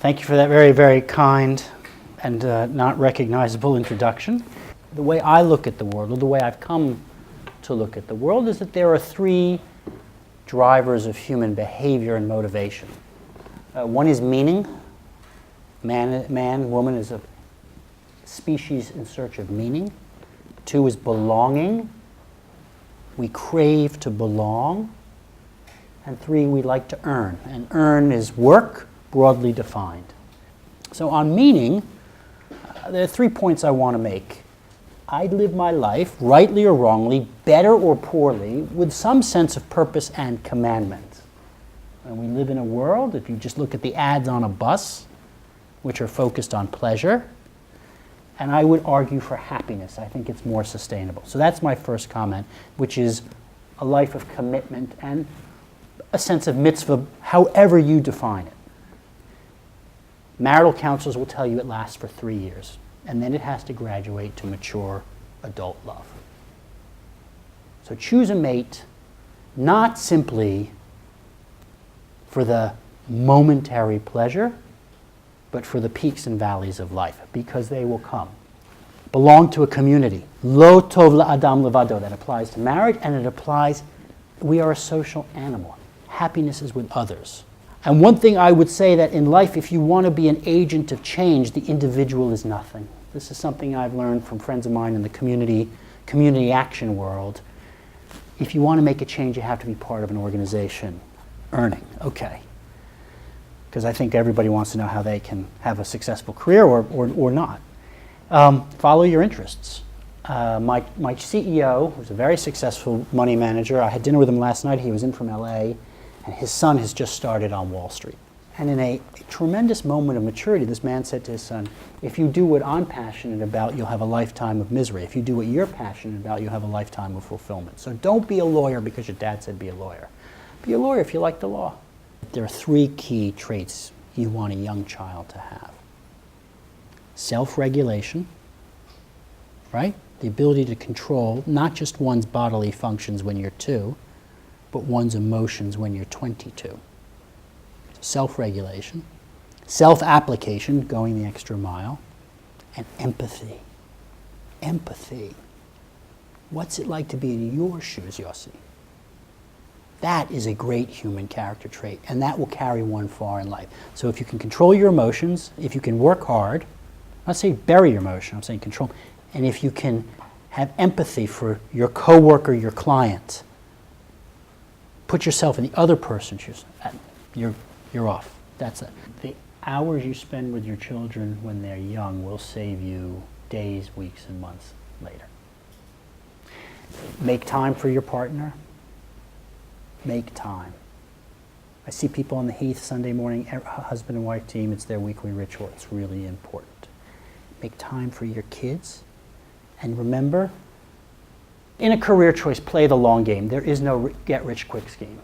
Thank you for that very, very kind and not recognizable introduction. The way I look at the world, or the way I've come to look at the world, is that there are three drivers of human behavior and motivation. One is meaning. Man, woman is a species in search of meaning. Two is belonging. We crave to belong. And three, we like to earn. And earn is work, broadly defined. So on meaning, there are 3 points I want to make. I live my life, rightly or wrongly, better or poorly, with some sense of purpose and commandment. And we live in a world, if you just look at the ads on a bus, which are focused on pleasure, and I would argue for happiness. I think it's more sustainable. So that's my first comment, which is a life of commitment and a sense of mitzvah, however you define it. Marital counselors will tell you it lasts for 3 years, and then it has to graduate to mature adult love. So choose a mate, not simply for the momentary pleasure, but for the peaks and valleys of life, because they will come. Belong to a community. Lo tov la'adam levado. That applies to marriage, and it applies, we are a social animal. Happiness is with others. And one thing I would say, that in life, if you want to be an agent of change, the individual is nothing. This is something I've learned from friends of mine in the community action world. If you want to make a change, you have to be part of an organization. Earning, okay. Because I think everybody wants to know how they can have a successful career or not. Follow your interests. My CEO, who's a very successful money manager, I had dinner with him last night. He was in from LA, and his son has just started on Wall Street. And in a tremendous moment of maturity, this man said to his son, if you do what I'm passionate about, you'll have a lifetime of misery. If you do what you're passionate about, you'll have a lifetime of fulfillment. So don't be a lawyer because your dad said be a lawyer. Be a lawyer if you like the law. There are 3 key traits you want a young child to have. Self-regulation, right? The ability to control not just one's bodily functions when you're 2, but one's emotions when you're 22. Self-regulation, self-application, going the extra mile, and empathy. Empathy. What's it like to be in your shoes, Yossi? That is a great human character trait, and that will carry one far in life. So if you can control your emotions, if you can work hard, I'm not saying bury your emotion, I'm saying control, and if you can have empathy for your coworker, your client, put yourself in the other person's shoes, you're off. That's it. The hours you spend with your children when they're young will save you days, weeks, and months later. Make time for your partner. Make time. I see people on the Heath Sunday morning, husband and wife team, it's their weekly ritual. It's really important. Make time for your kids. And remember, in a career choice, play the long game. There is no get-rich-quick scheme.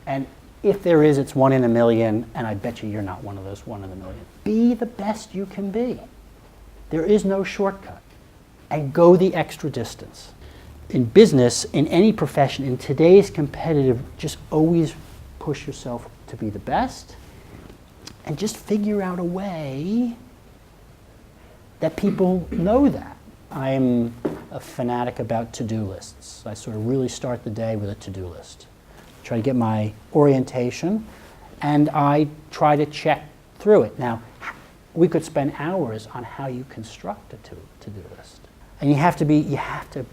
And if there is, it's 1 in a million, and I bet you you're not one of those 1 in a million. Be the best you can be. There is no shortcut. And go the extra distance. In business, in any profession, in today's competitive, just always push yourself to be the best and just figure out a way that people know that. I'm a fanatic about to-do lists. I sort of really start the day with a to-do list. Try to get my orientation, and I try to check through it. Now, we could spend hours on how you construct a to-do list. And you have to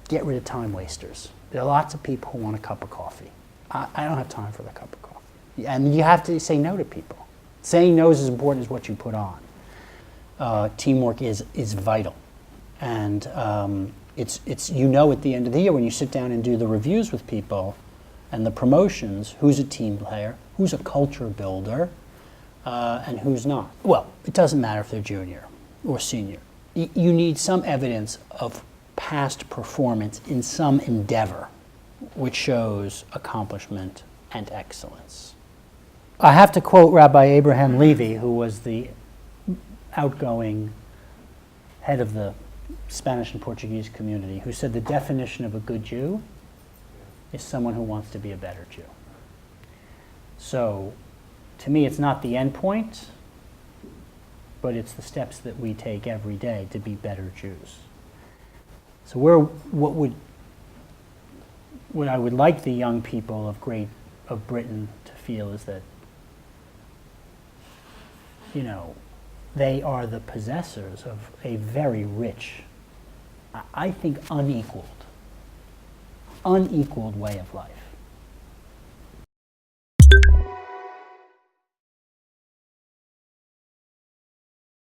get rid of time wasters. There are lots of people who want a cup of coffee. I don't have time for the cup of coffee. And you have to say no to people. Saying no is as important as what you put on. Teamwork is vital. And it's you know at the end of the year when you sit down and do the reviews with people and the promotions, who's a team player, who's a culture builder, and who's not. Well, it doesn't matter if they're junior or senior. You need some evidence of past performance in some endeavor which shows accomplishment and excellence. I have to quote Rabbi Abraham Levy, who was the outgoing head of the Spanish and Portuguese community, who said the definition of a good Jew is someone who wants to be a better Jew. So, to me, it's not the end point, but it's the steps that we take every day to be better Jews. So what I would like the young people of Britain to feel is that, they are the possessors of a very rich, I think unequaled way of life.